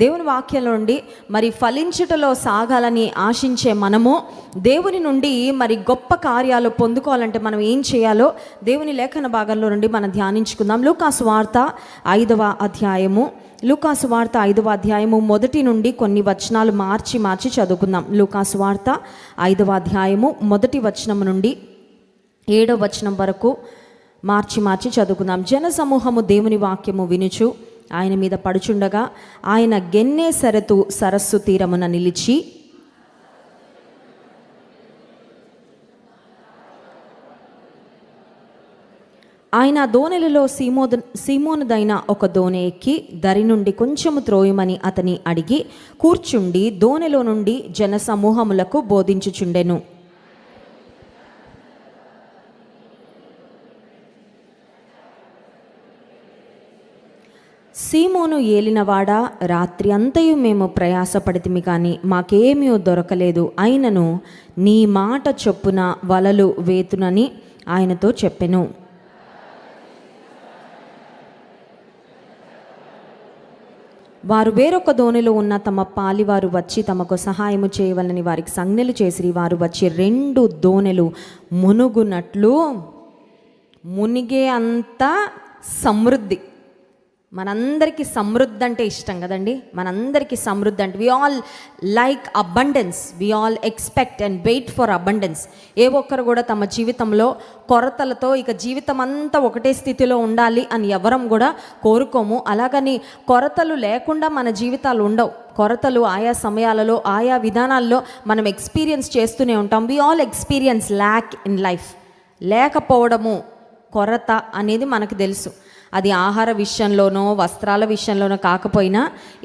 దేవుని వాక్యంలో నుండి మరి ఫలించుటలో సాగాలని ఆశించే మనము దేవుని నుండి మరి గొప్ప కార్యాలు పొందుకోవాలంటే మనం ఏం చేయాలో దేవుని లేఖన భాగంలో నుండి మనం ధ్యానించుకుందాం. లూకాసు వార్త 5వ అధ్యాయము, లూకాసు వార్త 5వ అధ్యాయము మొదటి నుండి కొన్ని వచనాలు మార్చి చదువుకుందాం. లూకాసు వార్త 5వ అధ్యాయము మొదటి వచనం నుండి 7వ వచనం వరకు మార్చి చదువుకుందాం. జన సమూహము దేవుని వాక్యము వినుచు ఆయన మీద పడుచుండగా ఆయన గెన్నేసరతు సరస్సు తీరమున నిలిచి ఆయన దోణెలలో సీమోనుదైన ఒక దోణె ఎక్కి దరి నుండి కొంచెము త్రోయమని అతని అడిగి కూర్చుండి దోణెలో నుండి జన సమూహములకు బోధించుచుండెను. సీమోను ఏలినవాడా, రాత్రి అంతయు మేము ప్రయాసపడితిమి కానీ మాకేమీ దొరకలేదు, అయినను నీ మాట చొప్పున వలలు వేతునని ఆయనతో చెప్పెను. వారు వేరొక దోణిలో ఉన్న తమ పాలివారు వచ్చి తమకు సహాయము చేయవలని వారికి సంజ్ఞలు చేసిరి. వారు వచ్చి 2 దోణెలు మునుగునట్లు, మునిగే అంత సమృద్ధి. మనందరికీ సమృద్ధి అంటే ఇష్టం కదండి. మనందరికీ సమృద్ధి అంటే we all like abundance, we all expect and wait for abundance. ఏ ఒక్కరు కూడా తమ జీవితంలో కొరతలతో ఇక జీవితం అంతా ఒకటే స్థితిలో ఉండాలి అని ఎవరం కూడా కోరుకోము. అలాగని కొరతలు లేకుండా మన జీవితాలు ఉండవు. కొరతలు ఆయా సమయాలలో ఆయా విధానాల్లో మనం ఎక్స్పీరియన్స్ చేస్తూనే ఉంటాం. We all experience lack in life. లేకపోవడము, కొరత అనేది మనకు తెలుసు. అది ఆహార విషయంలోనో వస్త్రాల విషయంలోనో కాకపోయినా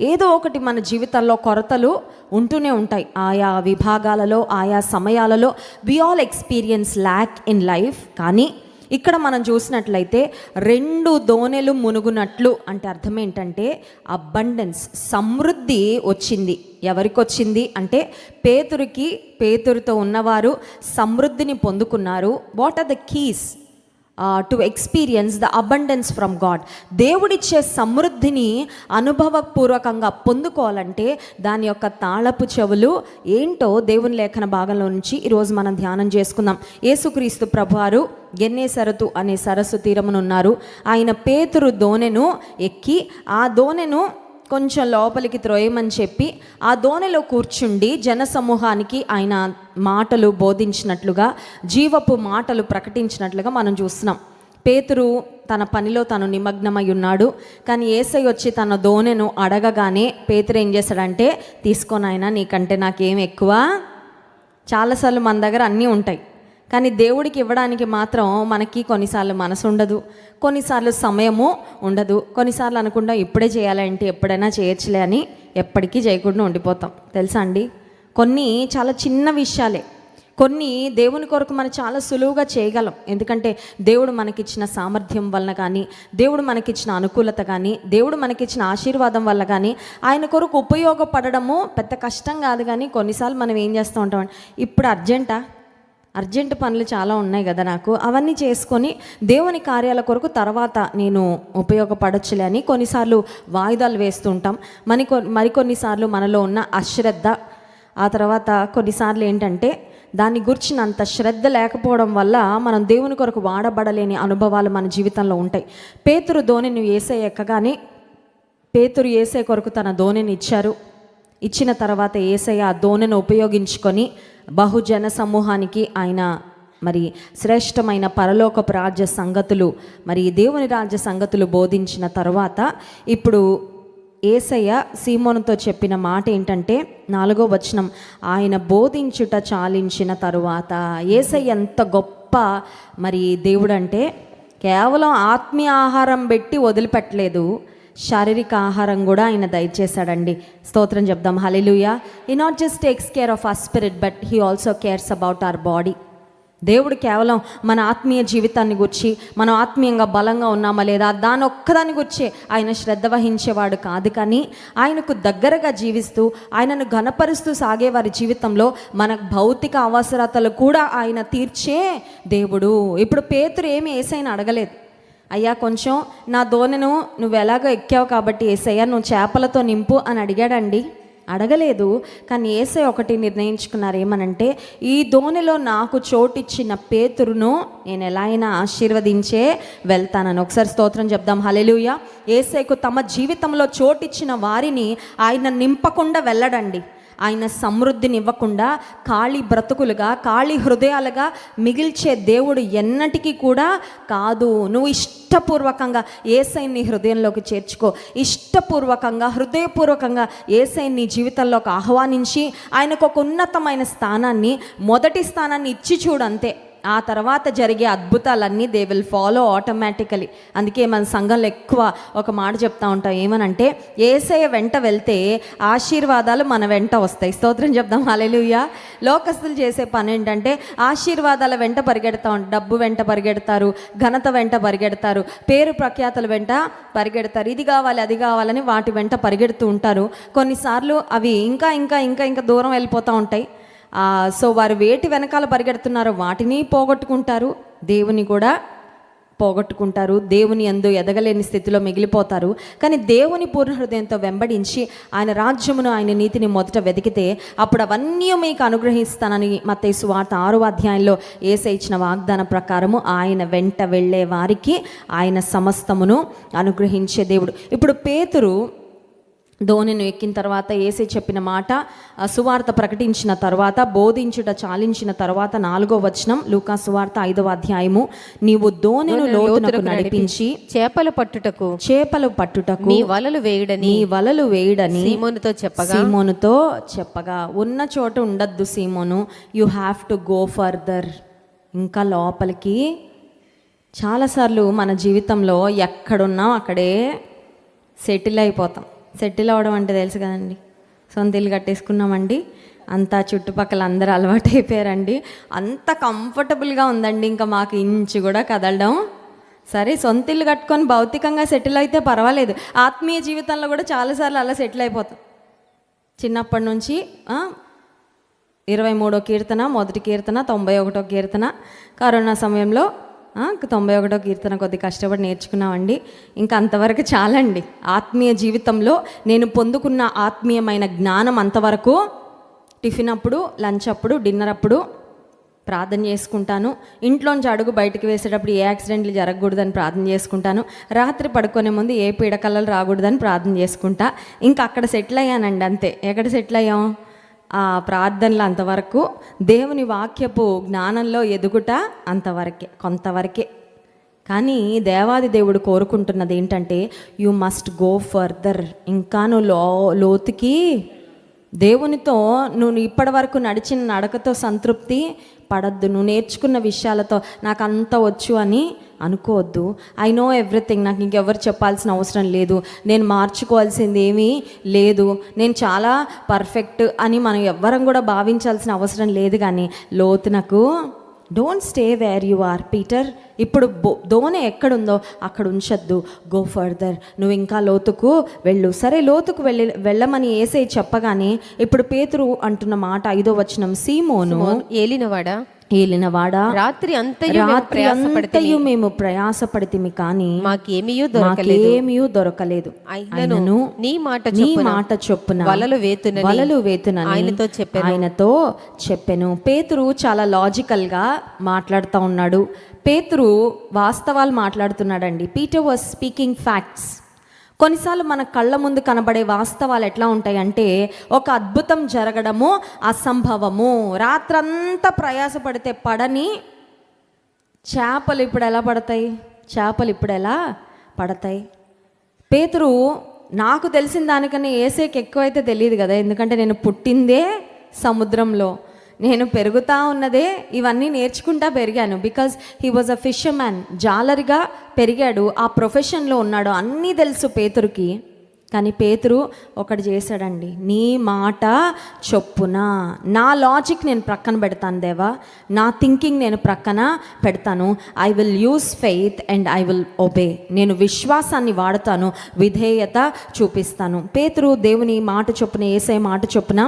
ఏదో ఒకటి మన జీవితాల్లో కొరతలు ఉంటూనే ఉంటాయి. ఆయా విభాగాలలో ఆయా సమయాలలో we all experience lack in life. కానీ ఇక్కడ మనం చూసినట్లయితే 2 దోణెలు మునుగునట్లు అంటే అర్థం ఏంటంటే అబండెన్స్, సమృద్ధి వచ్చింది. ఎవరికి వచ్చింది అంటే పేతురుతో ఉన్నవారు సమృద్ధిని పొందుకున్నారు. What are the keys to experience the abundance from God? దేవుడిచ్చే సమృద్ధిని అనుభవపూర్వకంగా పొందుకోవాలంటే దాని యొక్క తాళపు చెవులు ఏంటో దేవుని లేఖన భాగంలో నుంచి ఈరోజు మనం ధ్యానం చేసుకుందాం. యేసుక్రీస్తు ప్రభువారు గెన్నేసరతు అనే సరస్సు తీరమునున్నారు. ఆయన పేతురు దోణెను ఎక్కి ఆ దోణెను కొంచెం లోపలికి త్రోయమని చెప్పి ఆ దోణెలో కూర్చుండి జన సమూహానికి ఆయన మాటలు బోధించినట్లుగా, జీవపు మాటలు ప్రకటించినట్లుగా మనం చూస్తున్నాం. పేతురు తన పనిలో తను నిమగ్నమై ఉన్నాడు. కానీ యేసయ్య వచ్చి తన దోణెను అడగగానే పేతురు ఏం చేశాడంటే, తీసుకోనాయనా, నీకంటే నాకేం ఎక్కువ. చాలాసార్లు మన దగ్గర అన్నీ ఉంటాయి, కానీ దేవుడికి ఇవ్వడానికి మాత్రం మనకి కొన్నిసార్లు మనసు ఉండదు, కొన్నిసార్లు సమయము ఉండదు. కొన్నిసార్లు అనుకుంటాం ఇప్పుడే చేయాలంటే ఎప్పుడైనా చేయొచ్చులే అని ఎప్పటికీ చేయకుండా ఉండిపోతాం. తెలుసా అండి? కొన్ని చాలా చిన్న విషయాలే, కొన్ని దేవుని కొరకు మనం చాలా సులువుగా చేయగలం. ఎందుకంటే దేవుడు మనకిచ్చిన సామర్థ్యం వలన కానీ, దేవుడు మనకిచ్చిన అనుకూలత కానీ, దేవుడు మనకిచ్చిన ఆశీర్వాదం వల్ల కానీ ఆయన కొరకు ఉపయోగపడడము పెద్ద కష్టం కాదు. కానీ కొన్నిసార్లు మనం ఏం చేస్తూ ఉంటాం, ఇప్పుడు అర్జెంట్ పనులు చాలా ఉన్నాయి కదా నాకు, అవన్నీ చేసుకొని దేవుని కార్యాల కొరకు తర్వాత నేను ఉపయోగపడొచ్చులే అని కొన్నిసార్లు వాయిదాలు వేస్తుంటాం. మరికొన్నిసార్లు మనలో ఉన్న అశ్రద్ధ, ఆ తర్వాత కొన్నిసార్లు ఏంటంటే దాన్ని గురించినంత శ్రద్ధ లేకపోవడం వల్ల మనం దేవుని కొరకు వాడబడలేని అనుభవాలు మన జీవితంలో ఉంటాయి. పేతురు దోణిని యేసయ్య ఎక్కగానే పేతురు యేసయ్య కొరకు తన దోణిని ఇచ్చిన తర్వాత యేసయ్య ఆ దోణిని ఉపయోగించుకొని బహుజన సమూహానికి ఆయన మరి శ్రేష్టమైన పరలోకపు రాజ్య సంగతులు, మరి దేవుని రాజ్య సంగతులు బోధించిన తర్వాత ఇప్పుడు యేసయ్య సీమోనుతో చెప్పిన మాట ఏంటంటే 4వ వచనం, ఆయన బోధించుట చాలించిన తరువాత. యేసయ్య ఎంత గొప్ప మరి దేవుడు అంటే కేవలం ఆత్మీయ ఆహారం పెట్టి వదిలిపెట్టలేదు, శారీరక ఆహారం కూడా ఆయన దయచేశాడండి. స్తోత్రం చెప్దాం. హల్లెలూయా. He not just takes care of our spirit but he also cares about our body. దేవుడు కేవలం మన ఆత్మీయ జీవితాన్ని గురించి, మనం ఆత్మీయంగా బలంగా ఉన్నామా లేదా దాని ఒక్కదాని గురించే ఆయన శ్రద్ధ వహించేవాడు కాదు. కానీ ఆయనకు దగ్గరగా జీవిస్తూ ఆయనను ఘనపరుస్తూ సాగే వారి జీవితంలో మన భౌతిక అవసరతలు కూడా ఆయన తీర్చే దేవుడు. ఇప్పుడు పేతురు ఏమి యేసయ్యను అడగలేదు. అయ్యా కొంచెం నా దోణెను నువ్వు ఎలాగో ఎక్కావు కాబట్టి యేసయ్య నువ్వు చేపలతో నింపు అని అడిగాడండి? అడగలేదు. కానీ యేసయ్య ఒకటి నిర్ణయించుకున్నారు, ఏమనంటే ఈ దోణిలో నాకు చోటిచ్చిన పేతురును నేను ఎలా అయినా ఆశీర్వదించే వెళ్తానని. ఒకసారి స్తోత్రం చెప్దాం, హల్లెలూయా. యేసయ్యకు తమ జీవితంలో చోటిచ్చిన వారిని ఆయన నింపకుండా వెళ్ళడండి. ఆయన సమృద్ధిని ఇవ్వకుండా ఖాళీ బ్రతుకులుగా, ఖాళీ హృదయాలుగా మిగిల్చే దేవుడు ఎన్నటికీ కూడా కాదు. నువ్వు ఇష్టపూర్వకంగా యేసయ్యని నీ హృదయంలోకి చేర్చుకో. ఇష్టపూర్వకంగా, హృదయపూర్వకంగా యేసయ్యని నీ జీవితంలోకి ఆహ్వానించి ఆయనకు ఒక ఉన్నతమైన స్థానాన్ని, మొదటి స్థానాన్ని ఇచ్చి చూడు, అంతే. ఆ తర్వాత జరిగే అద్భుతాలన్నీ దే విల్ ఫాలో ఆటోమేటికలీ. అందుకే మన సంఘంలో ఎక్కువ ఒక మాట చెప్తా ఉంటాం, ఏమనంటే యేసయ్య వెంట వెళ్తే ఆశీర్వాదాలు మన వెంట వస్తాయి. స్తోత్రం చెప్దాం, హల్లెలూయా. లోకస్తులు చేసే పని ఏంటంటే ఆశీర్వాదాల వెంట పరిగెడతా ఉంటారు. డబ్బు వెంట పరిగెడతారు, ఘనత వెంట పరిగెడతారు, పేరు ప్రఖ్యాతల వెంట పరిగెడతారు. ఇది కావాలి, అది కావాలని వాటి వెంట పరిగెడుతూ ఉంటారు. కొన్నిసార్లు అవి ఇంకా ఇంకా ఇంకా ఇంకా దూరం వెళ్ళిపోతూ ఉంటాయి. సో వారు వేటి వెనకాల పరిగెడుతున్నారో వాటిని పోగొట్టుకుంటారు, దేవుని కూడా పోగొట్టుకుంటారు. దేవుని యందు ఎదగలేని స్థితిలో మిగిలిపోతారు. కానీ దేవుని పూర్ణ హృదయంతో వెంబడించి ఆయన రాజ్యమును, ఆయన నీతిని మొదట వెతికితే అప్పుడు అవన్నీ మీకు అనుగ్రహిస్తానని మత్తయి సువార్త 6వ అధ్యాయంలో యేసయ్య ఇచ్చిన వాగ్దాన ప్రకారము ఆయన వెంట వెళ్ళే వారికి ఆయన సమస్తమును అనుగ్రహించే దేవుడు. ఇప్పుడు పేతురు దోణిని ఎక్కిన తర్వాత యేసయ్య చెప్పిన మాట, సువార్త ప్రకటించిన తర్వాత, బోధించుట చాలించిన తర్వాత 4వ వచనం, లూకా సువార్త 5వ అధ్యాయము, నీవు దోణిను లోతునకు నడిపించి చేపలు పట్టుటకు నీ వలలు వేయుడని సీమోనుతో చెప్పగా ఉన్న చోట ఉండద్దు సీమోను, you have to go further. ఇంకా లోపలికి. చాలాసార్లు మన జీవితంలో ఎక్కడున్నాం అక్కడే సెటిల్ అయిపోతాం. సెటిల్ అవ్వడం అంటే తెలుసు కదండి, సొంత ఇల్లు కట్టేసుకున్నామండి, అంతా చుట్టుపక్కల అందరూ అలవాటు అయిపోయారండి, అంత కంఫర్టబుల్గా ఉందండి, ఇంకా మాకు ఇంచు కూడా కదలడం. సరే, సొంత ఇల్లు కట్టుకొని భౌతికంగా సెటిల్ అయితే పర్వాలేదు, ఆత్మీయ జీవితంలో కూడా చాలాసార్లు అలా సెటిల్ అయిపోతాం. చిన్నప్పటి నుంచి 23వ కీర్తన, మొదటి కీర్తన, 91వ కీర్తన, కరోనా సమయంలో 91వ కీర్తన కొద్ది కష్టపడి నేర్చుకున్నామండి. ఇంకా అంతవరకు చాలండి. ఆత్మీయ జీవితంలో నేను పొందుకున్న ఆత్మీయమైన జ్ఞానం అంతవరకు. టిఫిన్ అప్పుడు, లంచ్ అప్పుడు, డిన్నర్ అప్పుడు ప్రార్థన చేసుకుంటాను. ఇంట్లోంచి అడుగు బయటకు వేసేటప్పుడు ఏ యాక్సిడెంట్లు జరగకూడదని ప్రార్థన చేసుకుంటాను. రాత్రి పడుకునే ముందు ఏ పీడకలలు రాకూడదని ప్రార్థన చేసుకుంటా. ఇంకా అక్కడ సెటిల్ అయ్యానండి, అంతే. ఎక్కడ సెటిల్ అయ్యాం? ఆ ప్రార్థనలు అంతవరకు, దేవుని వాక్యపు జ్ఞానంలో ఎదుగుట అంతవరకే, కొంతవరకే. కానీ దేవాది దేవుడు కోరుకుంటున్నది ఏంటంటే యు మస్ట్ గో ఫర్దర్. ఇంకా నువ్వు లోతుకి దేవునితో నువ్వు ఇప్పటి వరకు నడిచిన నడకతో సంతృప్తి పడద్దు. నువ్వు నేర్చుకున్న విషయాలతో నాకు అంత వచ్చు అని అనుకోవద్దు. ఐ నో ఎవ్రీథింగ్, నాకు ఇంకెవరు చెప్పాల్సిన అవసరం లేదు, నేను మార్చుకోవాల్సింది ఏమీ లేదు, నేను చాలా పర్ఫెక్ట్ అని మనం ఎవ్వరం కూడా భావించాల్సిన అవసరం లేదు. కానీ లోతునకు don't stay where you are. Peter, ఇప్పుడు దోణి ఎక్కడుందో అక్కడ ఉంచొద్దు, గో ఫర్దర్. నువ్వు ఇంకా లోతుకు వెళ్ళు. సరే, లోతుకు వెళ్ళమని యేసయ్య చెప్పగానే ఇప్పుడు పేతురు అంటున్న మాట 5వ వచనం, సీమోను ఏలినవాడా, రాత్రి అంతయు మేము ప్రయాసపడితిమి కానీ మాకేమీ దొరకలేదు. అయినను నీ మాట చొప్పున వలలు వేతునని ఆయనతో చెప్పెను. పేతురు చాలా లాజికల్గా మాట్లాడుతూ ఉన్నాడు. పేతురు వాస్తవాలు మాట్లాడుతున్నాడండి. Peter was speaking facts. కొన్నిసార్లు మన కళ్ళ ముందు కనబడే వాస్తవాలు ఎట్లా ఉంటాయంటే ఒక అద్భుతం జరగడము అసంభవము. రాత్రంతా ప్రయాసపడితే పడని చేపలు ఇప్పుడు ఎలా పడతాయి? పేతురు, నాకు తెలిసిన దానికన్నా యేసయ్యకి ఎక్కువైతే తెలియదు కదా, ఎందుకంటే నేను పుట్టిందే సముద్రంలో, నేను పెరుగుతూ ఉన్నదే ఇవన్నీ నేర్చుకుంటా పెరిగాను. Because he was a fisherman, జాలరిగా పెరిగాడు, ఆ ప్రొఫెషన్లో ఉన్నాడు, అన్నీ తెలుసు పేతురుకి. కానీ పేతురు ఒకటి చేశాడండి, నీ మాట చొప్పున, నా లాజిక్ నేను ప్రక్కన పెడతాను దేవా, నా థింకింగ్ నేను ప్రక్కన పెడతాను. I will use faith and I will obey. నేను విశ్వాసాన్ని వాడతాను, విధేయత చూపిస్తాను. పేతురు దేవుని మాట చొప్పున, యేసయ్య మాట చొప్పున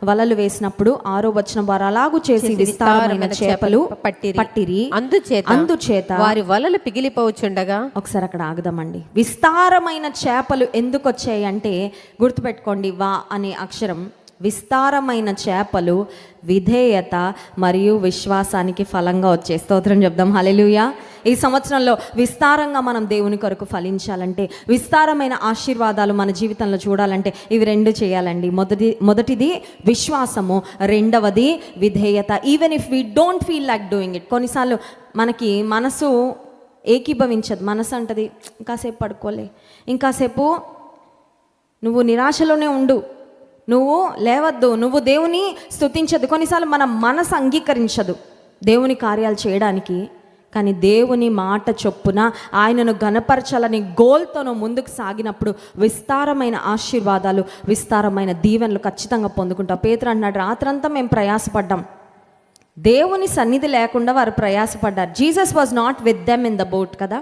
వలలు వేసినప్పుడు 6వ వచనం, వారు అలాగూ చేసి విస్తారమైన చేపలు పట్టిరి, అందుచేత వారి వలలు పిగిలిపోవచ్చుండగా. ఒకసారి అక్కడ ఆగుదామండి. విస్తారమైన చేపలు ఎందుకు వచ్చాయి అంటే, గుర్తుపెట్టుకోండి, వా అనే అక్షరం. విస్తారమైన చేపలు విధేయత మరియు విశ్వాసానికి ఫలంగా వచ్చే. స్తోత్రం చెప్దాం, హల్లెలూయా. ఈ సంవత్సరంలో విస్తారంగా మనం దేవుని కొరకు ఫలించాలంటే, విస్తారమైన ఆశీర్వాదాలు మన జీవితంలో చూడాలంటే ఇవి 2 చేయాలండి. మొదటిది విశ్వాసము, రెండవది విధేయత. Even if we don't feel like doing it. కొన్నిసార్లు మనకి మనసు ఏకీభవించదు. మనసు అంటది ఇంకాసేపు పడుకోలే, ఇంకాసేపు నువ్వు నిరాశలోనే ఉండు, నువ్వు లేవద్దు, నువ్వు దేవుని స్తుతించదు. కొన్నిసార్లు మన మనసు అంగీకరించదు దేవుని కార్యాలు చేయడానికి. కానీ దేవుని మాట చొప్పున ఆయనను ఘనపరచాలని గోల్తోనూ ముందుకు సాగినప్పుడు విస్తారమైన ఆశీర్వాదాలు, విస్తారమైన దీవెనలు ఖచ్చితంగా పొందుకుంటాం. పేతురు అన్నాడు, రాత్రంతా మేము ప్రయాసపడ్డాం. దేవుని సన్నిధి లేకుండా వారు ప్రయాసపడ్డారు. Jesus was not with them in the boat కదా.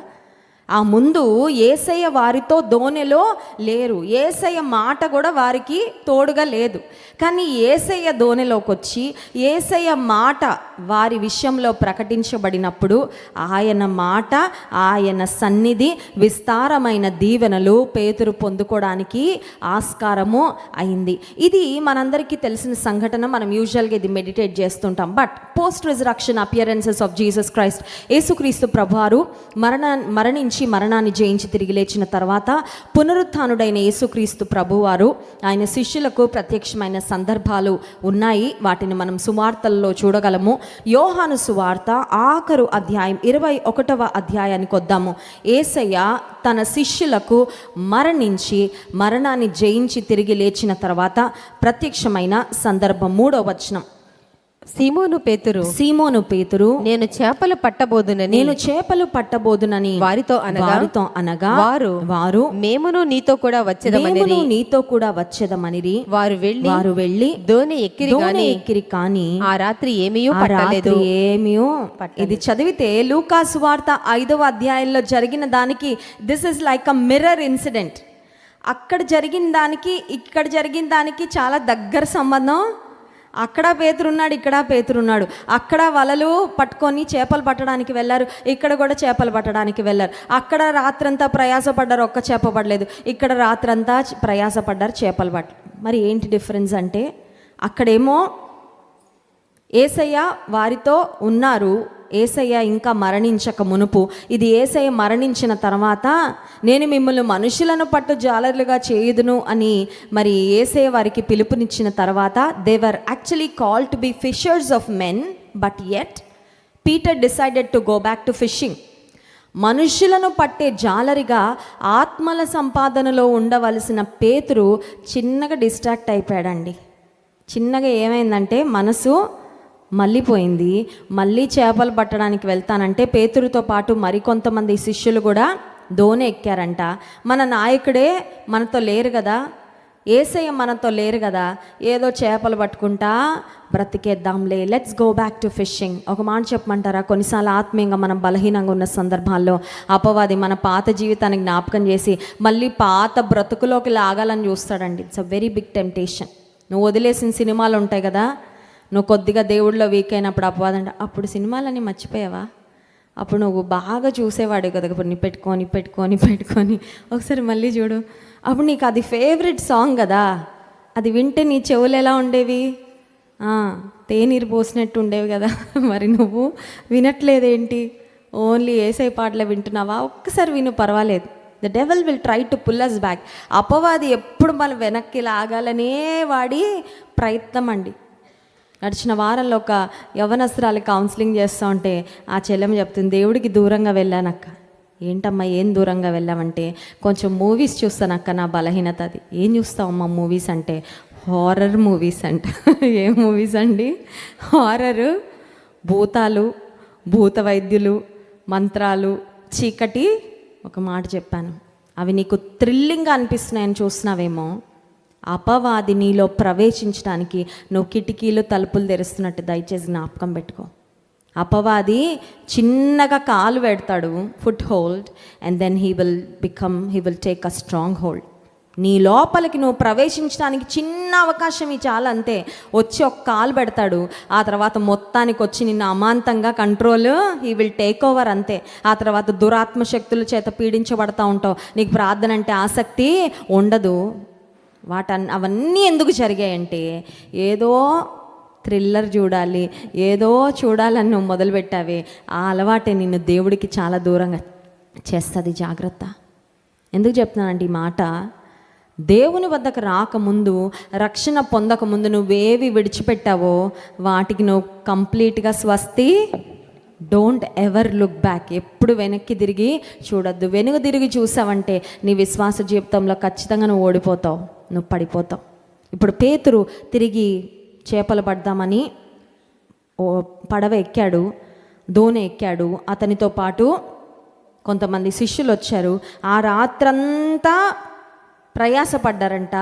ఆ ముందు యేసయ్య వారితో దోణిలో లేరు, యేసయ్య మాట కూడా వారికి తోడుగా లేదు. కానీ యేసయ్య దోణిలోకి వచ్చి యేసయ్య మాట వారి విషయంలో ప్రకటించబడినప్పుడు ఆయన మాట, ఆయన సన్నిధి, విస్తారమైన దీవెనలు పేతురు పొందుకోవడానికి ఆస్కారము అయింది. ఇది మనందరికీ తెలిసిన సంఘటన. మనం యూజువల్గా ఇది మెడిటేట్ చేస్తుంటాం. But post resurrection appearances of Jesus Christ, యేసుక్రీస్తు ప్రభువారు మరణాన్ని జయించి తిరిగి లేచిన తర్వాత పునరుత్థానుడైన యేసుక్రీస్తు ప్రభువారు ఆయన శిష్యులకు ప్రత్యక్షమైన సందర్భాలు ఉన్నాయి. వాటిని మనం సువార్తల్లో చూడగలము. యోహాను సువార్త ఆఖరు అధ్యాయం 21వ అధ్యాయానికి వద్దాము. యేసయ్య తన శిష్యులకు మరణించి మరణాన్ని జయించి తిరిగి లేచిన తర్వాత ప్రత్యక్షమైన సందర్భం. 3వ వచనం, సీమోను పేతురు నేను చేపలు పట్టబోదునని వారితో అనగా వారు మేమును నీతో కూడా వచ్చేదమనిరి. వారు వెళ్ళి దోణి ఎక్కిరి కానీ ఆ రాత్రి ఏమీ పట్టలేదు. ఇది చదివితే లూకా సువార్త 5వ అధ్యాయంలో జరిగిన దానికి this is like a mirror incident. అక్కడ జరిగిన దానికి ఇక్కడ జరిగిన దానికి చాలా దగ్గర సంబంధం. అక్కడ పేతురున్నాడు, ఇక్కడ పేతురున్నాడు. అక్కడ వలలు పట్టుకొని చేపలు పట్టడానికి వెళ్ళారు, ఇక్కడ కూడా చేపలు పట్టడానికి వెళ్ళారు. అక్కడ రాత్రంతా ప్రయాసపడ్డారు, ఒక్క చేప పడలేదు. ఇక్కడ రాత్రంతా ప్రయాసపడ్డారు, చేపలు పట్ట. మరి ఏంటి డిఫరెన్స్ అంటే, అక్కడేమో యేసయ్య వారితో ఉన్నారు, యేసయ్య ఇంకా మరణించక మునుపు. ఇది యేసయ్య మరణించిన తర్వాత నేను మిమ్మల్ని మనుషులను పట్టు జాలర్లుగా చేయుదును అని మరి యేసయ్య వారికి పిలుపునిచ్చిన తర్వాత they were actually called to be fishers of men. But yet Peter decided to go back to fishing. మనుషులను పట్టే జాలరిగా ఆత్మల సంపాదనలో ఉండవలసిన పేతురు చిన్నగా డిస్ట్రాక్ట్ అయిపోయాడండి. చిన్నగా ఏమైందంటే మనసు మళ్ళీపోయింది. మళ్ళీ చేపలు పట్టడానికి వెళ్తానంటే పేతురుతో పాటు మరికొంతమంది శిష్యులు కూడా దోణి ఎక్కారంట. మన నాయకుడే మనతో లేరు కదా, యేసయ్య మనతో లేరు కదా, ఏదో చేపలు పట్టుకుంటా బ్రతికేద్దాంలే, let's go back to fishing. ఒక మాట చెప్పమంటారా, కొన్నిసార్లు ఆత్మీయంగా మనం బలహీనంగా ఉన్న సందర్భాల్లో అపవాది మన పాత జీవితాన్ని జ్ఞాపకం చేసి మళ్ళీ పాత బ్రతుకులోకి లాగాలని చూస్తాడండి. It's a very big temptation. నువ్వు వదిలేసిన సినిమాలు ఉంటాయి కదా, నువ్వు కొద్దిగా దేవుడిలో వీక్ అయినప్పుడు అపవాదంట, అప్పుడు సినిమాలన్నీ మర్చిపోయావా, అప్పుడు నువ్వు బాగా చూసేవాడే కదా, ఇప్పుడు నీ పెట్టుకొని ఒకసారి మళ్ళీ చూడు, అప్పుడు నీకు అది ఫేవరెట్ సాంగ్ కదా, అది వింటే నీ చెవులు ఎలా ఉండేవి, తేనీరు పోసినట్టు ఉండేవి కదా. మరి నువ్వు వినట్లేదేంటి, ఓన్లీ యేసయ్య పాటలే వింటున్నావా? ఒక్కసారి విను, పర్వాలేదు. The devil will try to pull us back. అపవాది ఎప్పుడు మనం వెనక్కి లాగాలనే వాడి ప్రయత్నం అండి. గడిచిన వారంలో ఒక యవనస్త్రాలు కౌన్సిలింగ్ చేస్తూ ఉంటే ఆ చెల్లెమ్మ చెప్తుంది, దేవుడికి దూరంగా వెళ్ళానక్క. ఏంటమ్మా ఏం దూరంగా వెళ్ళామంటే, కొంచెం మూవీస్ చూస్తానక్క, నా బలహీనత అది. ఏం చూస్తావమ్మా మూవీస్ అంటే, హారర్ మూవీస్ అంట. ఏ మూవీస్ అండి? హారరు, భూతాలు, భూత వైద్యులు, మంత్రాలు, చీకటి. ఒక మాట చెప్పాను, అవి నీకు థ్రిల్లింగ్గా అనిపిస్తున్నాయని చూస్తున్నావేమో, అపవాది నీలో ప్రవేశించడానికి నువ్వు కిటికీలు తలుపులు తెరుస్తున్నట్టు దయచేసి జ్ఞాపకం పెట్టుకో. అపవాది చిన్నగా కాలు పెడతాడు, foothold, and then he will take a strong hold. నీ లోపలికి నువ్వు ప్రవేశించడానికి చిన్న అవకాశం చాలా అంతే. వచ్చి ఒక కాలు పెడతాడు, ఆ తర్వాత మొత్తానికి వచ్చి నిన్ను అమాంతంగా control he will take over అంతే. ఆ తర్వాత దురాత్మ శక్తుల చేత పీడించబడతా ఉంటావు, నీకు ప్రార్థన అంటే ఆసక్తి ఉండదు. అవన్నీ ఎందుకు జరిగాయంటే ఏదో థ్రిల్లర్ చూడాలి, ఏదో చూడాలని నువ్వు మొదలుపెట్టావే, ఆ అలవాటే నిన్ను దేవుడికి చాలా దూరంగా చేస్తుంది. జాగ్రత్త. ఎందుకు చెప్తున్నానంటే ఈ మాట, దేవుని వద్దకు రాకముందు, రక్షణ పొందకముందు నువ్వేవి విడిచిపెట్టావో వాటికి నువ్వు కంప్లీట్గా స్వస్తి. Don't ever look back. ఎప్పుడు వెనక్కి తిరిగి చూడొద్దు. వెనుక తిరిగి చూసావంటే నీ విశ్వాస జీవితంలో ఖచ్చితంగా నువ్వు ఓడిపోతావు, నువ్వు పడిపోతావు. ఇప్పుడు పేతురు తిరిగి చేపలు పడదామని పడవ ఎక్కాడు, దోణి ఎక్కాడు. అతనితో పాటు కొంతమంది శిష్యులు వచ్చారు. ఆ రాత్రంతా ప్రయాసపడ్డారంట,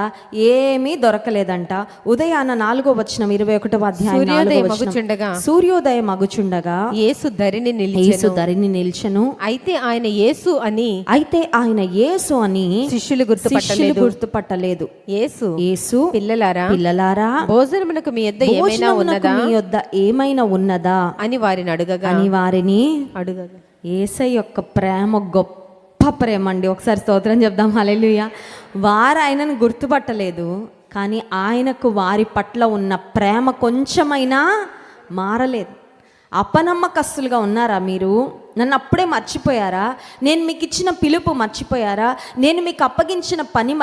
ఏమీ దొరకలేదంట. ఉదయాన 4వ వచనం 21వ అధ్యాయం, సూర్యోదయం అగుచుండగా యేసు ధరిని నిల్చెను. అయితే ఆయన యేసు అని శిష్యులు గుర్తుపట్టలేదు. యేసు పిల్లలారా భోజనమునకు మీ యొద్ద ఏమైనా ఉన్నదా అని వారిని అడగగా యేసయ్య యొక్క ప్రేమ గొప్ప ప్రేమ అండి. ఒకసారి స్తోత్రం చెప్దాం. హల్లెలూయా. వారు ఆయనను గుర్తుపట్టలేదు, కానీ ఆయనకు వారి పట్ల ఉన్న ప్రేమ కొంచెమైనా మారలేదు. అపనమ్మకస్తులుగా ఉన్నారా మీరు? నన్ను అప్పుడే మర్చిపోయారా? నేను మీకు ఇచ్చిన పిలుపు మర్చిపోయారా? నేను మీకు అప్పగించిన పని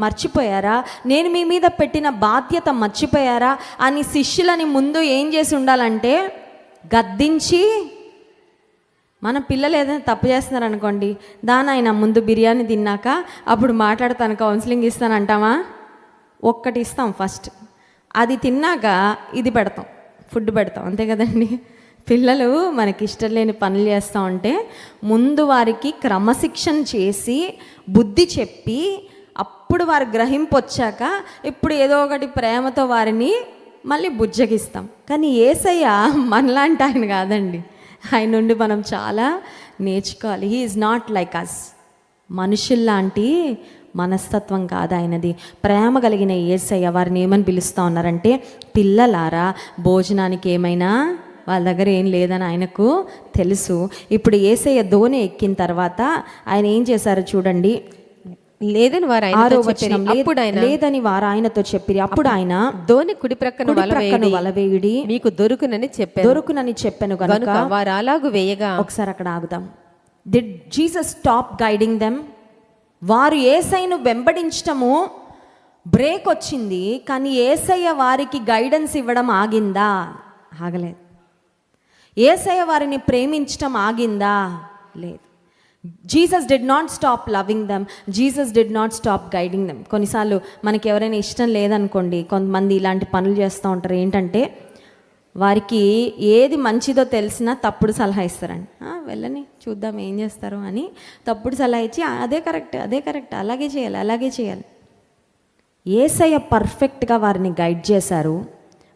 మర్చిపోయారా? నేను మీ మీద పెట్టిన బాధ్యత మర్చిపోయారా అని శిష్యులని ముందు ఏం చేసి ఉండాలంటే గద్దించి, మన పిల్లలు ఏదైనా తప్పు చేస్తున్నారు అనుకోండి, ఆయన ముందు బిర్యానీ తిన్నాక అప్పుడు మాట్లాడతాను, కౌన్సిలింగ్ ఇస్తాను అంటామా? ఒక్కటి ఇస్తాం ఫస్ట్, అది తిన్నాక ఇది పెడతాం, ఫుడ్ పెడతాం, అంతే కదండి. పిల్లలు మనకి ఇష్టం లేని పనులు చేస్తూ ఉంటే ముందు వారికి క్రమశిక్షణ చేసి బుద్ధి చెప్పి అప్పుడు వారి గ్రహింపు వచ్చాక ఇప్పుడు ఏదో ఒకటి ప్రేమతో వారిని మళ్ళీ బుజ్జగిస్తాం. కానీ యేసయ్య మనలాంటి ఆయన కాదండి. ఆయన నుండి మనం చాలా నేర్చుకోవాలి. He is not like us. మనుషుల్లాంటి మనస్తత్వం కాదు ఆయనది. ప్రేమ కలిగిన యేసయ్య వారిని ఏమని పిలుస్తూ ఉన్నారంటే, పిల్లలారా భోజనానికి ఏమైనా వాళ్ళ దగ్గర ఏం లేదని ఆయనకు తెలుసు. ఇప్పుడు యేసయ్య దోణి ఎక్కిన తర్వాత ఆయన ఏం చేశారో చూడండి. లేదని వారు ఆయనతో చెప్పిరి. అప్పుడు ఆయన దోణి కుడి ప్రక్కన వలవేయుడి మీకు దొరుకునని చెప్పాను కనుక వారు అలాగు వేయగా. ఒకసారి అక్కడ ఆగుదాం. Did Jesus stop guiding them? వారు యేసయ్యను వెంబడించటము బ్రేక్ వచ్చింది, కానీ యేసయ్య వారికి గైడెన్స్ ఇవ్వడం ఆగిందా? ఆగలేదు. యేసయ్య వారిని ప్రేమించటం ఆగిందా? లేదు. Jesus did not stop loving them, Jesus did not stop guiding them. కొన్నిసార్లు మనకి ఎవరైనా ఇష్టం లేదనుకోండి, కొంతమంది ఇలాంటి పనులు చేస్తూ ఉంటారు. ఏంటంటే వారికి ఏది మంచిదో తెలిసినా తప్పుడు సలహా ఇస్తారండి. వెళ్ళని చూద్దాం ఏం చేస్తారు అని తప్పుడు సలహా ఇచ్చి అదే కరెక్ట్ అలాగే చేయాలి. యేసయ్య పర్ఫెక్ట్గా వారిని గైడ్ చేశారు.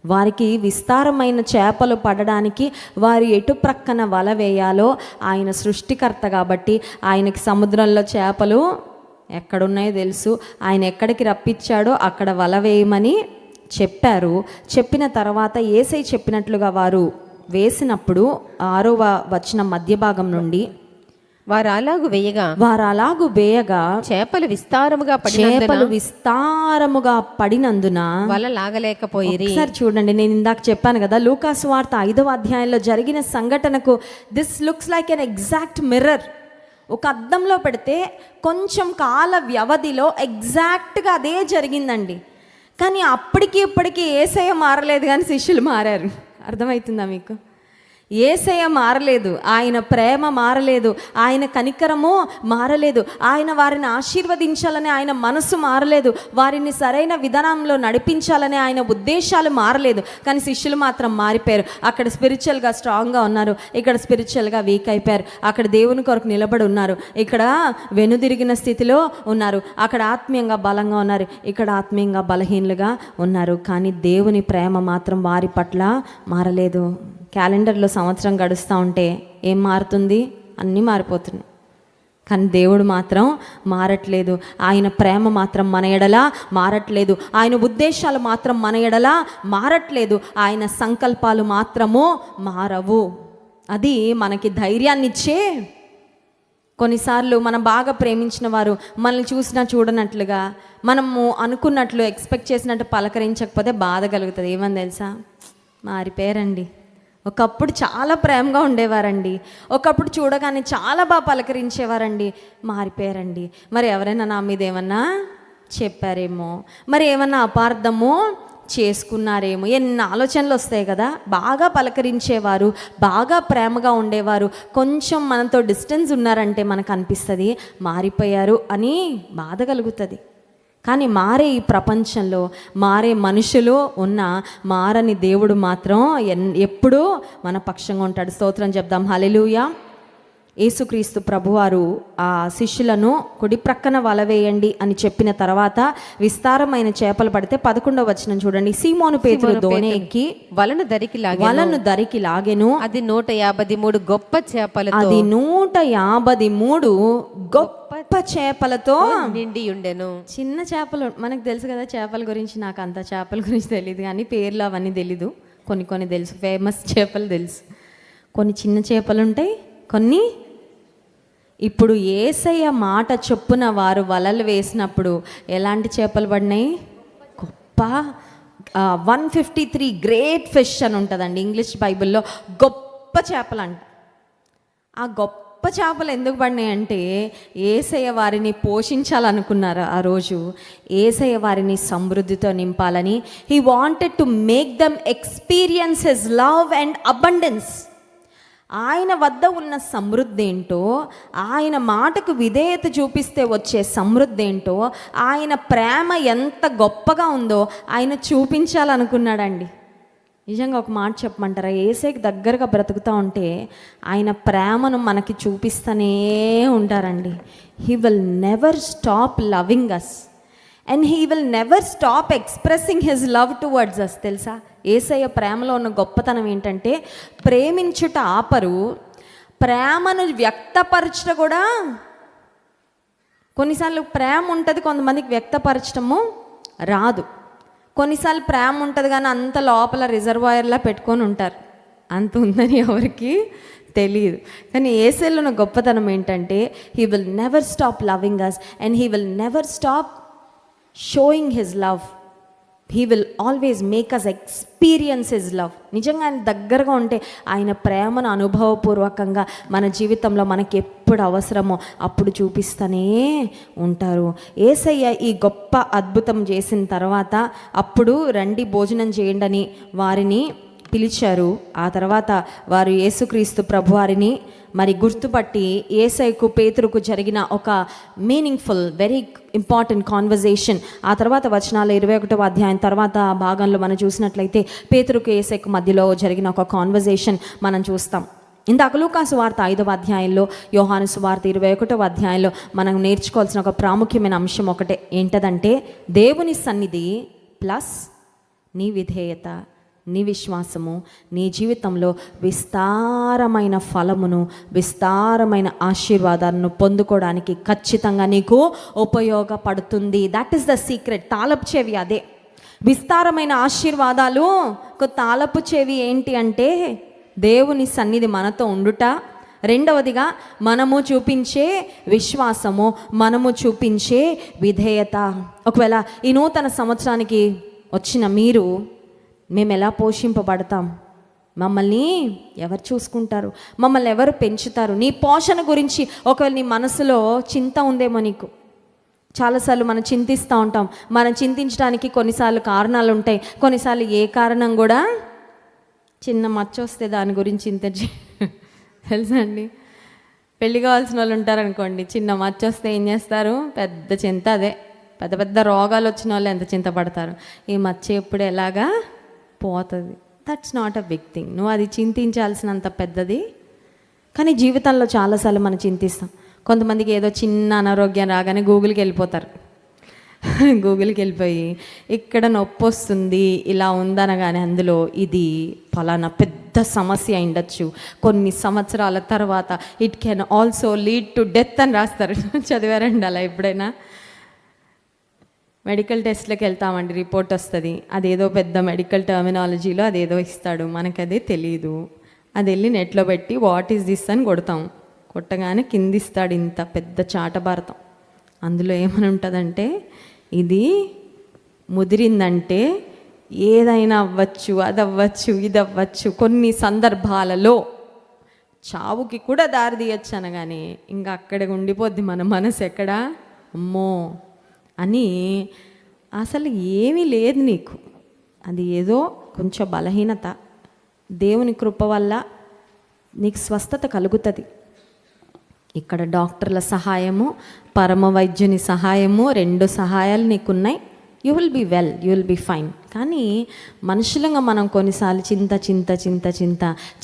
వారికి విస్తారమైన చేపలు పడడానికి వారు ఎటు ప్రక్కన వల వేయాలో ఆయన సృష్టికర్త కాబట్టి ఆయనకి సముద్రంలో చేపలు ఎక్కడున్నాయో తెలుసు. ఆయన ఎక్కడికి రప్పించాడో అక్కడ వల వేయమని చెప్పారు. చెప్పిన తర్వాత యేసయ్య చెప్పినట్లుగా వారు వేసినప్పుడు 6వ వచనం మధ్య భాగం నుండి వారు అలాగు వేయగా చేపలు విస్తారముగా పడినందున వల లాగలేకపోయిరి. ఒకసారి చూడండి, నేను ఇందాక చెప్పాను కదా, లూకా సువార్త 5వ అధ్యాయంలో జరిగిన సంఘటనకు this looks like an exact mirror. ఒక అద్దంలో పెడితే కొంచెం కాల వ్యవధిలో ఎగ్జాక్ట్గా అదే జరిగిందండి. కానీ అప్పటికి ఇప్పటికీ యేసయ్య మారలేదు, కానీ శిష్యులు మారారు. అర్థమవుతుందా మీకు? యేసయ్య మారలేదు, ఆయన ప్రేమ మారలేదు, ఆయన కనికరము మారలేదు, ఆయన వారిని ఆశీర్వదించాలని ఆయన మనసు మారలేదు, వారిని సరైన విధానంలో నడిపించాలని ఆయన ఉద్దేశాలు మారలేదు. కానీ శిష్యులు మాత్రం మారిపోయారు. అక్కడ స్పిరిచువల్గా స్ట్రాంగ్గా ఉన్నారు, ఇక్కడ స్పిరిచువల్గా వీక్ అయిపోయారు. అక్కడ దేవుని కొరకు నిలబడి ఉన్నారు, ఇక్కడ వెనుదిరిగిన స్థితిలో ఉన్నారు. అక్కడ ఆత్మీయంగా బలంగా ఉన్నారు, ఇక్కడ ఆత్మీయంగా బలహీనులుగా ఉన్నారు. కానీ దేవుని ప్రేమ మాత్రం వారి పట్ల మారలేదు. క్యాలెండర్లో సంవత్సరం గడుస్తూ ఉంటే ఏం మారుతుంది? అన్నీ మారిపోతున్నాయి. కానీ దేవుడు మాత్రం మారట్లేదు. ఆయన ప్రేమ మాత్రం మన ఎడల మారట్లేదు. ఆయన ఉద్దేశాలు మాత్రం మన ఎడల మారట్లేదు. ఆయన సంకల్పాలు మాత్రము మారవు. అది మనకి ధైర్యాన్ని ఇచ్చే. కొన్నిసార్లు మనం బాగా ప్రేమించిన వారు మనల్ని చూసినా చూడనట్లుగా, మనము అనుకున్నట్లు ఎక్స్పెక్ట్ చేసినట్టు పలకరించకపోతే బాధ కలుగుతుంది. ఏమని తెలుసా? మారిపోయారండి. ఒకప్పుడు చాలా ప్రేమగా ఉండేవారండి, ఒకప్పుడు చూడగానే చాలా బాగా పలకరించేవారండి, మారిపోయారండి. మరి ఎవరైనా నా మీద ఏమన్నా చెప్పారేమో, మరి ఏమన్నా అపార్థమో చేసుకున్నారేమో, ఎన్ని ఆలోచనలు వస్తాయి కదా. బాగా పలకరించేవారు, బాగా ప్రేమగా ఉండేవారు కొంచెం మనతో డిస్టెన్స్ ఉన్నారంటే మనకు అనిపిస్తుంది మారిపోయారు అని బాధ కలుగుతుంది. కానీ మారే ఈ ప్రపంచంలో మారే మనుషులు ఉన్న మారని దేవుడు మాత్రం ఎప్పుడూ మన పక్షంగా ఉంటాడు. స్తోత్రం చెప్దాం. హల్లెలూయా. యేసుక్రీస్తు ప్రభువారు ఆ శిష్యులను కుడి ప్రక్కన వలవేయండి అని చెప్పిన తర్వాత విస్తారమైన చేపలు పడితే 11వ వచనం చూడండి. సీమోను పేతురు దోణి ఎక్కి వలను దరికి లాగెను. అది 153 గొప్ప చేపలతో, అది 153 గొప్ప చేపలతో నిండి ఉండెను. చిన్న చేపలు మనకు తెలుసు కదా, చేపల గురించి నాకు అంత చేపల గురించి తెలియదు, కానీ పేర్లు అవన్నీ తెలీదు. కొన్ని తెలుసు, ఫేమస్ చేపలు తెలుసు. కొన్ని చిన్న చేపలు ఉంటాయి, కొన్ని. ఇప్పుడు యేసయ్య మాట చొప్పున వారు వలలు వేసినప్పుడు ఎలాంటి చేపలు పడినాయి? గొప్ప 153 గ్రేట్ ఫిష్ అని ఉంటుందండి ఇంగ్లీష్ బైబిల్లో. గొప్ప చేపలు అంట. ఆ గొప్ప చేపలు ఎందుకు పడినాయి అంటే యేసయ్య వారిని పోషించాలనుకున్నారు. ఆ రోజు యేసయ్య వారిని సమృద్ధితో నింపాలని. He wanted to make them experience his love and abundance. ఆయన వద్ద ఉన్న సమృద్ధి ఏంటో, ఆయన మాటకు విధేయత చూపిస్తే వచ్చే సమృద్ధి ఏంటో, ఆయన ప్రేమ ఎంత గొప్పగా ఉందో ఆయన చూపించాలనుకున్నాడండి. నిజంగా ఒక మాట చెప్పమంటారా? యేసయ్యకి దగ్గరగా బ్రతుకుతూ ఉంటే ఆయన ప్రేమను మనకి చూపిస్తూనే ఉంటారండి. He will never stop loving us and he will never stop expressing his love towards us. తెలుసా, యేసయ్య ప్రేమలో ఉన్న గొప్పతనం ఏంటంటే ప్రేమించుట ఆపరు, ప్రేమను వ్యక్తపరచుట కూడా. కొన్నిసార్లు ప్రేమ ఉంటుంది, కొంతమందికి వ్యక్తపరచడము రాదు. కొన్నిసార్లు ప్రేమ ఉంటుంది కానీ అంత లోపల రిజర్వాయర్లా పెట్టుకొని ఉంటారు, అంత ఉందని ఎవరికి తెలియదు. కానీ యేసయ్యలో ఉన్న గొప్పతనం ఏంటంటే he will never stop loving us and he will never stop showing his love. He will always make us experience his love. నిజంగా ఆయన దగ్గరగా ఉంటే ఆయన ప్రేమను అనుభవపూర్వకంగా మన జీవితంలో మనకి ఎప్పుడు అవసరమో అప్పుడు చూపిస్తూనే ఉంటారు. యేసయ్య ఈ గొప్ప అద్భుతం చేసిన తర్వాత అప్పుడు రండి భోజనం చేయండి అని వారిని పిలిచారు. ఆ తర్వాత వారు యేసుక్రీస్తు ప్రభువారిని మరి గుర్తుపట్టి యేసయ్యకు పేతురుకు జరిగిన ఒక మీనింగ్ఫుల్ వెరీ ఇంపార్టెంట్ కాన్వర్జేషన్. ఆ తర్వాత వచనాలు 21వ అధ్యాయం తర్వాత భాగంలో మనం చూసినట్లయితే పేతురుకు యేసయ్యకు మధ్యలో జరిగిన ఒక కాన్వర్జేషన్ మనం చూస్తాం. ఇందాక లూకా సువార్త 5వ అధ్యాయంలో, యోహాను సువార్త 21వ అధ్యాయంలో మనం నేర్చుకోవాల్సిన ఒక ప్రాముఖ్యమైన అంశం ఒకటే ఏంటదంటే దేవుని సన్నిధి ప్లస్ నీ విధేయత, నీ విశ్వాసము నీ జీవితంలో విస్తారమైన ఫలమును, విస్తారమైన ఆశీర్వాదాలను పొందుకోవడానికి ఖచ్చితంగా నీకు ఉపయోగపడుతుంది. That is the secret. తాళపు చెవి అదే. విస్తారమైన ఆశీర్వాదాలు తాళపు చెవి ఏంటి అంటే దేవుని సన్నిధి మనతో ఉండుట, రెండవదిగా మనము చూపించే విశ్వాసము, మనము చూపించే విధేయత. ఒకవేళ ఈ నూతన సంవత్సరానికి వచ్చిన మీరు, మేము ఎలా పోషింపబడతాం, మమ్మల్ని ఎవరు చూసుకుంటారు, మమ్మల్ని ఎవరు పెంచుతారు, నీ పోషణ గురించి ఒకవేళ నీ మనసులో చింత ఉందేమో. నీకు చాలాసార్లు మనం చింతిస్తూ ఉంటాం. మనం చింతించడానికి కొన్నిసార్లు కారణాలు ఉంటాయి, కొన్నిసార్లు ఏ కారణం కూడా. చిన్న మచ్చ వస్తే దాని గురించి చింత తెలుసా అండి? పెళ్ళి కావాల్సిన వాళ్ళు ఉంటారనుకోండి, చిన్న మచ్చ వస్తే ఏం చేస్తారు? పెద్ద చింత. అదే పెద్ద పెద్ద రోగాలు వచ్చిన వాళ్ళు ఎంత చింతపడతారు. ఈ మచ్చ ఎప్పుడు ఎలాగా పోతుంది. That's not a big thing. నువ్వు అది చింతించాల్సినంత పెద్దది. కానీ జీవితంలో చాలాసార్లు మనం చింతిస్తాం. కొంతమందికి ఏదో చిన్న అనారోగ్యం రాగానే గూగుల్కి వెళ్ళిపోతారు. గూగుల్కి వెళ్ళిపోయి ఇక్కడ నొప్పి వస్తుంది ఇలా ఉందనగానే అందులో ఇది ఫలానా పెద్ద పెద్ద సమస్య అయిండొచ్చు. కొన్ని సంవత్సరాల తర్వాత it can also lead to death అని రాస్తారు. చదివారండి అలా ఎప్పుడైనా? మెడికల్ టెస్ట్లకు వెళ్తామండి, రిపోర్ట్ వస్తుంది, అదేదో పెద్ద మెడికల్ టర్మినాలజీలో అదేదో ఇస్తాడు, మనకదే తెలియదు. అది వెళ్ళి నెట్లో పెట్టి వాట్ ఈస్ దిస్ అని కొడతాం. కొట్టగానే కింది ఇస్తాడు ఇంత పెద్ద చాటభారతం. అందులో ఏమని ఉంటుందంటే, ఇది ముదిరిందంటే ఏదైనా అవ్వచ్చు, అది అవ్వచ్చు, ఇది అవ్వచ్చు, కొన్ని సందర్భాలలో చావుకి కూడా దారి తీయచ్చు అనగానే ఇంకా అక్కడ ఉండిపోద్ది మన మనసు. ఎక్కడ అమ్మో అని, అసలు ఏమీ లేదు నీకు, అది ఏదో కొంచెం బలహీనత, దేవుని కృప వల్ల నీకు స్వస్థత కలుగుతుంది. ఇక్కడ డాక్టర్ల సహాయము, పరమ వైద్యుని సహాయము, 2 సహాయాలు నీకున్నాయి. You will be well, you will be fine. కానీ మనుషులంగా మనం కొన్నిసార్లు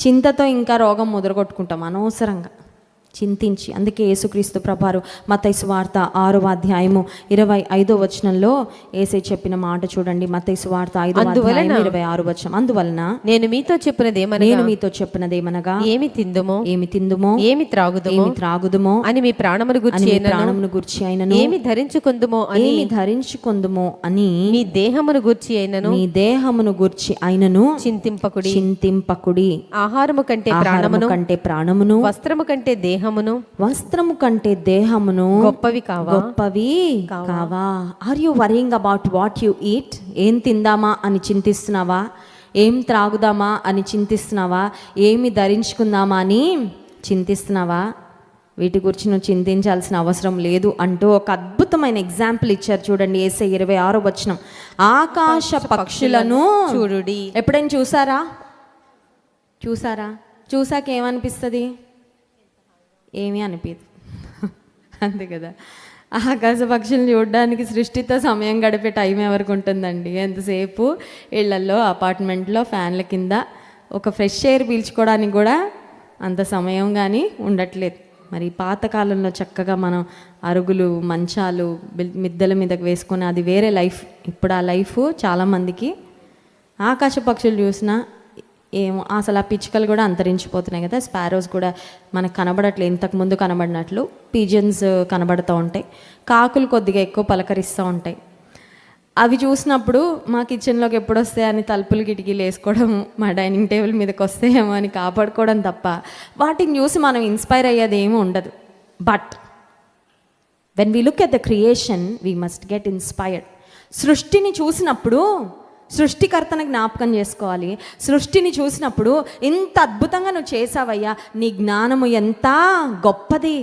చింతతో ఇంకా రోగం ముదరగొట్టుకుంటాం అనవసరంగా చింతించి. అందుకే యేసుక్రీస్తు ప్రభువారు మత్తయి సువార్త 6వ అధ్యాయము 25వ వచనంలో యేసయ్య చెప్పిన మాట చూడండి. మత్తయి సువార్త 5వ అధ్యాయం 26వ వచనం. అందువలన నేను మీతో చెప్పినదేమనగా ఏమి తిందుమో ఏమి త్రాగుదుమో అని మీ ప్రాణమును గూర్చి అయినను ఏమి ధరించుకొందుమో అని మీ దేహమును గూర్చి అయినను చింతింపకుడి. ఆహారము కంటే ప్రాణమును వస్త్రము కంటే దేహమును గొప్పవి కావా? Are you worrying about what you eat? ఏం తిందామా అని చింతిస్తున్నావా? ఏం త్రాగుదామా అని చింతిస్తున్నావా? ఏమి ధరించుకుందామా అని చింతిస్తున్నావా? వీటి గురించి నువ్వు చింతించాల్సిన అవసరం లేదు అంటూ ఒక అద్భుతమైన ఎగ్జాంపుల్ ఇచ్చారు. చూడండి యేసయ్య 26వ వచనం. ఆకాశ పక్షులను చూడుడి. ఎప్పుడైనా చూసారా? చూసాక ఏమనిపిస్తుంది? ఏమీ అనిపించదు, అంతే కదా. ఆకాశ పక్షులను చూడడానికి సృష్టితో సమయం గడిపే టైం ఎవరికి ఉంటుందండి? ఎంతసేపు ఇళ్లల్లో, అపార్ట్మెంట్లో ఫ్యాన్ల కింద ఒక ఫ్రెష్ ఎయిర్ పీల్చుకోవడానికి కూడా అంత సమయం కానీ ఉండట్లేదు. మరి పాతకాలంలో చక్కగా మనం అరుగులు, మంచాలు, మిద్దెల మీదకి వేసుకొని అది వేరే లైఫ్. ఇప్పుడు ఆ లైఫ్ చాలామందికి ఆకాశ పక్షులు చూసినా ఏమో, అసలు ఆ పిచ్చుకలు కూడా అంతరించిపోతున్నాయి కదా. స్పారోస్ కూడా మనకు కనబడట్లేదు, ఇంతకుముందు కనబడినట్లు. పీజన్స్ కనబడుతూ ఉంటాయి, కాకులు కొద్దిగా ఎక్కువ పలకరిస్తూ ఉంటాయి. అవి చూసినప్పుడు మా కిచెన్లోకి ఎప్పుడు వస్తాయని తలుపులు కిటికీలు వేసుకోవడం, మా డైనింగ్ టేబుల్ మీదకి వస్తాయేమో అని కాపాడుకోవడం తప్ప వాటిని చూసి మనం ఇన్స్పైర్ అయ్యేది ఏమీ ఉండదు. But when we look at the creation we must get inspired. సృష్టిని చూసినప్పుడు సృష్టికర్తను జ్ఞాపకం చేసుకోవాలి. సృష్టిని చూసినప్పుడు ఇంత అద్భుతంగా నువ్వు చేసావయ్యా, నీ జ్ఞానము ఎంత గొప్పది,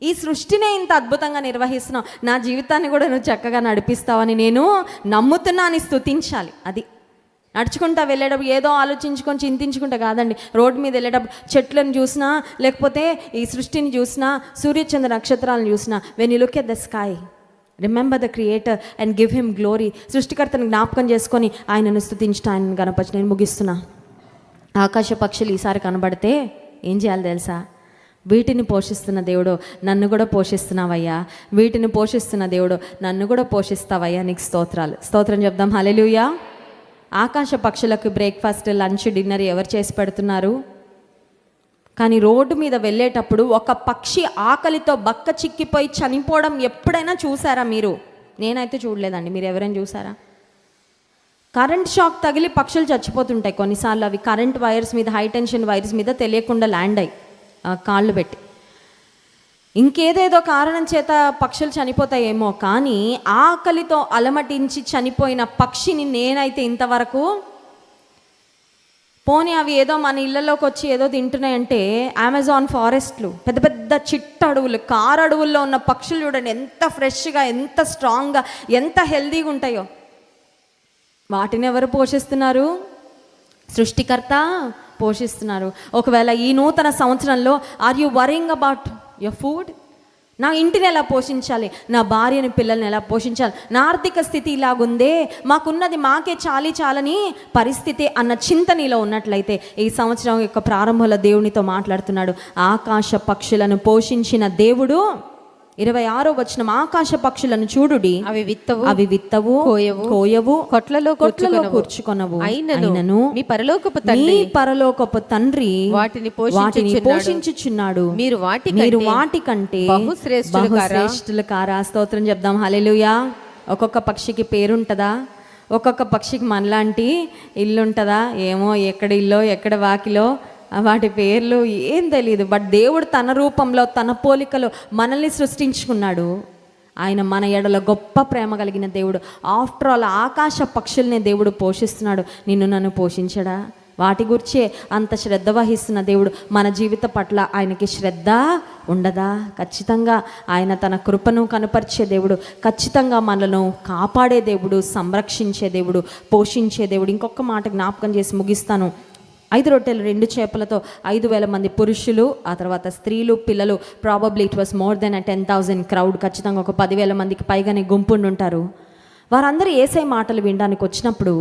ఈ సృష్టినే ఇంత అద్భుతంగా నిర్వహిస్తున్నావు, నా జీవితాన్ని కూడా నువ్వు చక్కగా నడిపిస్తావని నేను నమ్ముతున్నాను, స్తుతించాలి. అది నడుచుకుంటా వెళ్ళేటప్పుడు ఏదో ఆలోచించుకొని చింతించుకుంటా కాదండి. రోడ్డు మీద వెళ్ళేటప్పుడు చెట్లను చూసినా, లేకపోతే ఈ సృష్టిని చూసినా, సూర్యచంద్ర నక్షత్రాలను చూసినా, when you look at the sky remember the creator and give him glory. సృష్టికర్తను జ్ఞాపకం చేసుకొని ఆయనను స్తుతించడం, ఆయన గణపతి. నేను ముగిస్తున్నా. ఆకాశ పక్షులు ఈసారి కనబడితే ఏం చేయాలి తెలుసా? వీటిని పోషిస్తున్న దేవుడు నన్ను కూడా పోషిస్తున్నావయ్యా, వీటిని పోషిస్తున్న దేవుడు నన్ను కూడా పోషిస్తావయ్యా, నీకు స్తోత్రాలు. స్తోత్రం చెప్దాం. హల్లెలూయా. ఆకాశ పక్షులకు బ్రేక్ఫాస్ట్, లంచ్, డిన్నర్ ఎవరు చేసి పెడుతున్నారు? కానీ రోడ్డు మీద వెళ్ళేటప్పుడు ఒక పక్షి ఆకలితో బక్క చిక్కిపోయి చనిపోవడం ఎప్పుడైనా చూసారా మీరు? నేనైతే చూడలేదండి. మీరు ఎవరైనా చూసారా? కరెంట్ షాక్ తగిలి పక్షులు చచ్చిపోతుంటాయి కొన్నిసార్లు. అవి కరెంట్ వైర్స్ మీద, హై టెన్షన్ వైర్స్ మీద తెలియకుండా ల్యాండ్ అయ్యి కాళ్ళు పెట్టి, ఇంకేదేదో కారణం చేత పక్షులు చనిపోతాయేమో. కానీ ఆకలితో అలమటించి చనిపోయిన పక్షిని నేనైతే ఇంతవరకు, పోనీ అవి ఏదో మన ఇళ్ళలోకి వచ్చి ఏదో తింటున్నాయంటే, అమెజాన్ ఫారెస్ట్లు, పెద్ద పెద్ద చిట్టడవులు, కారడవుల్లో ఉన్న పక్షులు చూడండి ఎంత ఫ్రెష్గా, ఎంత స్ట్రాంగ్గా, ఎంత హెల్దీగా ఉంటాయో. వాటిని ఎవరు పోషిస్తున్నారు? సృష్టికర్త పోషిస్తున్నారు. ఒకవేళ ఈ నూతన సంవత్సరంలో are you worrying about your food? నా ఇంటిని ఎలా పోషించాలి, నా భార్యని, పిల్లల్ని ఎలా పోషించాలి, నా ఆర్థిక స్థితి ఇలాగుందే, మాకున్నది మాకే చాలని పరిస్థితి అన్న చింత నీలో ఉన్నట్లయితే ఈ సంవత్సరం యొక్క ప్రారంభంలో దేవునితో మాట్లాడుతున్నాడు. ఆకాశ పక్షులను పోషించిన దేవుడు 26వ వచనం, ఆకాశ పక్షులను చూడుడి, అవి విత్తవు, అవి విత్తవు, కోయవు, కొట్లలో కూర్చుకొనవు, అయినను మీ పరలోకపు తండ్రి వాటిని పోషించుచున్నాడు. మీరు వాటికంటే బహుశ్రేష్ఠులు కారా. స్తోత్రం చెప్దాం. హల్లెలూయా. ఒక్కొక్క పక్షికి పేరుంటదా? ఒక్కొక్క పక్షికి మనలాంటి ఇల్లు ఉంటుందా? ఏమో, ఎక్కడ ఇల్లో ఎక్కడ వాకిలో వాటి పేర్లు ఏం తెలియదు. బట్ దేవుడు తన రూపంలో తన పోలికలో మనల్ని సృష్టించుకున్నాడు. ఆయన మన ఎడల గొప్ప ప్రేమ కలిగిన దేవుడు. ఆఫ్టర్ ఆల్ ఆకాశ పక్షుల్ని దేవుడు పోషిస్తున్నాడు. నిన్ను నన్ను పోషించడా? వాటి గురించే అంత శ్రద్ధ వహిస్తున్న దేవుడు మన జీవిత పట్ల ఆయనకి శ్రద్ధ ఉండదా? ఖచ్చితంగా ఆయన తన కృపను కనపరిచే దేవుడు, ఖచ్చితంగా మనలను కాపాడే దేవుడు, సంరక్షించే దేవుడు, పోషించే దేవుడు. ఇంకొక మాట జ్ఞాపకం చేసి ముగిస్తాను. 5 రొట్టెలు 2 చేపలతో 5,000 మంది పురుషులు, ఆ తర్వాత స్త్రీలు, పిల్లలు, probably it was more than 10,000 crowd. ఖచ్చితంగా ఒక 10,000 మందికి పైగానే గుంపుండి ఉంటారు. వారందరూ ఏసై మాటలు వినడానికి వచ్చినప్పుడు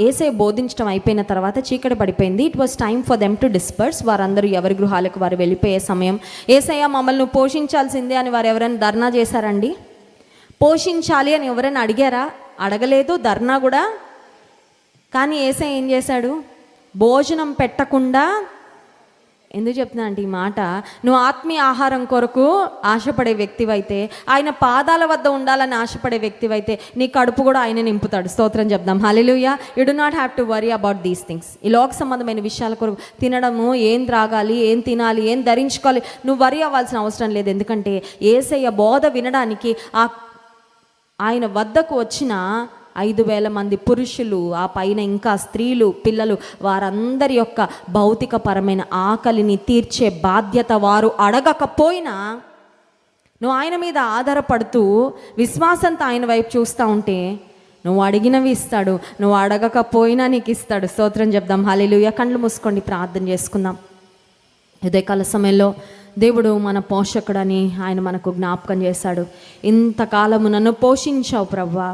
ఏసై బోధించడం అయిపోయిన తర్వాత చీకటి పడిపోయింది. It was time for them to disperse. వారందరూ ఎవరి గృహాలకు వారు వెళ్ళిపోయే సమయం. ఏసయ్య మమ్మల్ని పోషించాల్సిందే అని వారు ఎవరైనా ధర్నా చేశారండి? పోషించాలి అని ఎవరైనా అడిగారా? అడగలేదు. ధర్నా కూడా. కానీ ఏసై ఏం చేశాడు? భోజనం పెట్టకుండా, ఎందుకు చెప్తున్నా అంటే ఈ మాట, నువ్వు ఆత్మీయ ఆహారం కొరకు ఆశపడే వ్యక్తివైతే, ఆయన పాదాల వద్ద ఉండాలని ఆశపడే వ్యక్తివైతే నీ కడుపు కూడా ఆయన నింపుతాడు. స్తోత్రం చెప్దాం. హల్లెలూయా. You do not have to worry about these things. ఈ లోక సంబంధమైన విషయాల కొరకు, తినడము, ఏం త్రాగాలి, ఏం తినాలి, ఏం ధరించుకోవాలి, నువ్వు వరీ అవ్వాల్సిన అవసరం లేదు. ఎందుకంటే యేసయ్య బోధ వినడానికి ఆయన వద్దకు వచ్చిన 5,000 మంది పురుషులు, ఆ పైన ఇంకా స్త్రీలు, పిల్లలు, వారందరి యొక్క భౌతికపరమైన ఆకలిని తీర్చే బాధ్యత వారు అడగకపోయినా, నువ్వు ఆయన మీద ఆధారపడుతూ విశ్వాసంతో ఆయన వైపు చూస్తూ ఉంటే నువ్వు అడిగినవి ఇస్తాడు, నువ్వు అడగకపోయినా నీకు ఇస్తాడు. స్తోత్రం చెప్దాం. హల్లెలూయా. కళ్ళు మూసుకోండి, ప్రార్థన చేసుకుందాం. ఉదయకాల సమయంలో దేవుడు మన పోషకుడని ఆయన మనకు జ్ఞాపకం చేశాడు. ఇంతకాలము నన్ను పోషించావు ప్రవ్వా,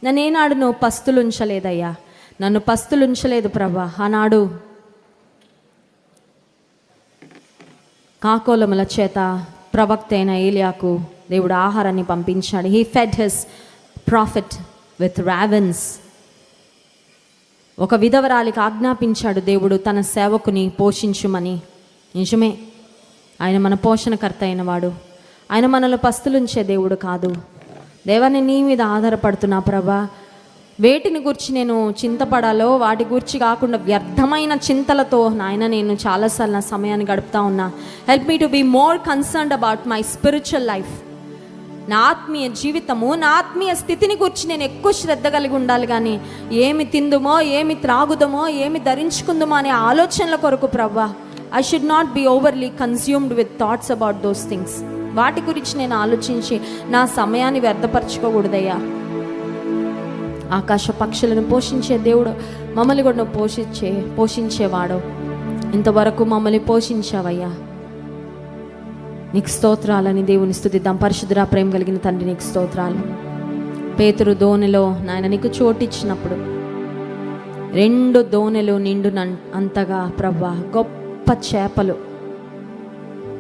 నన్నేనాడు నువ్వు పస్తులుంచలేదయ్యా, నన్ను పస్తులుంచలేదు ప్రభా. ఆనాడు కాకోలముల చేత ప్రవక్త అయిన ఏలియాకు దేవుడు ఆహారాన్ని పంపించాడు. He fed his profit with ravens. ఒక విధవరాలికి ఆజ్ఞాపించాడు దేవుడు తన సేవకుని పోషించుమని. నిజమే, ఆయన మన పోషణకర్త అయిన వాడు. ఆయన మనల్ని పస్తులుంచే దేవుడు కాదు. దేవాన్ని నీ మీద ఆధారపడుతున్నా ప్రభా. వేటిని గురించి నేను చింతపడాలో వాటి గురించి కాకుండా వ్యర్థమైన చింతలతో నాయన నేను చాలాసార్లు నా సమయాన్ని గడుపుతా ఉన్నా. Help me to be more concerned about my spiritual life. నా ఆత్మీయ జీవితము, నా ఆత్మీయ స్థితిని గురించి నేను ఎక్కువ శ్రద్ధ కలిగి ఉండాలి. కానీ ఏమి తిందుమో, ఏమి త్రాగుదమో, ఏమి ధరించుకుందామో అనే ఆలోచనల కొరకు ప్రభా, I should not be overly consumed with thoughts about those things. వాటి గురించి నేను ఆలోచించి నా సమయాన్ని వ్యర్థపరచుకోకూడదయ్యా. ఆకాశ పక్షులను పోషించే దేవుడు మమ్మల్ని కూడా నువ్వు పోషించేవాడు. ఇంతవరకు మమ్మల్ని పోషించావయ్యా, నీకు స్తోత్రాలని దేవుని స్తుతిద్దాం. పరిశుద్ధుడా, ప్రేమ కలిగిన తండ్రి, నీకు స్తోత్రాలు. పేతురు దోణిలో నాయన నీకు చోటిచ్చినప్పుడు 2 దోణెలు నిండున అంతగా ప్రభా గొప్ప చేపలు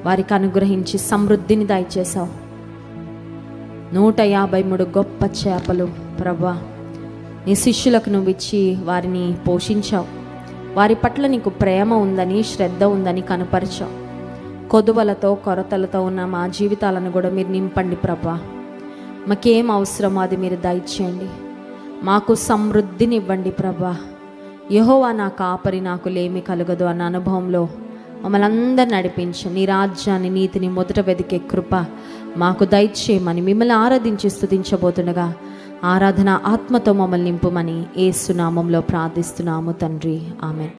వారికి అనుగ్రహించి సమృద్ధిని దయచేశావు. 153 గొప్ప చేపలు ప్రభా నీ శిష్యులకు నువ్వు ఇచ్చి వారిని పోషించావు. వారి పట్ల నీకు ప్రేమ ఉందని, శ్రద్ధ ఉందని కనపరిచావు. కొదువలతో, కొరతలతో ఉన్న మా జీవితాలను కూడా మీరు నింపండి ప్రభా. మాకేం అవసరమో అది మీరు దయచేయండి. మాకు సమృద్ధిని ఇవ్వండి ప్రభా. యెహోవా నా కాపరి, నాకు లేమి కలగదు అన్న అనుభవంలో మమ్మల్ని అందరిని నడిపించి నీ రాజ్యాన్ని, నీతిని మొదట వెదికే కృప మాకు దయచేయమని మిమ్మల్ని ఆరాధించి స్తుతించబోతుండగా ఆరాధన ఆత్మతో మమ్మల్ని నింపుమని యేసు నామములో ప్రార్థిస్తున్నాము తండ్రి. ఆమేన్.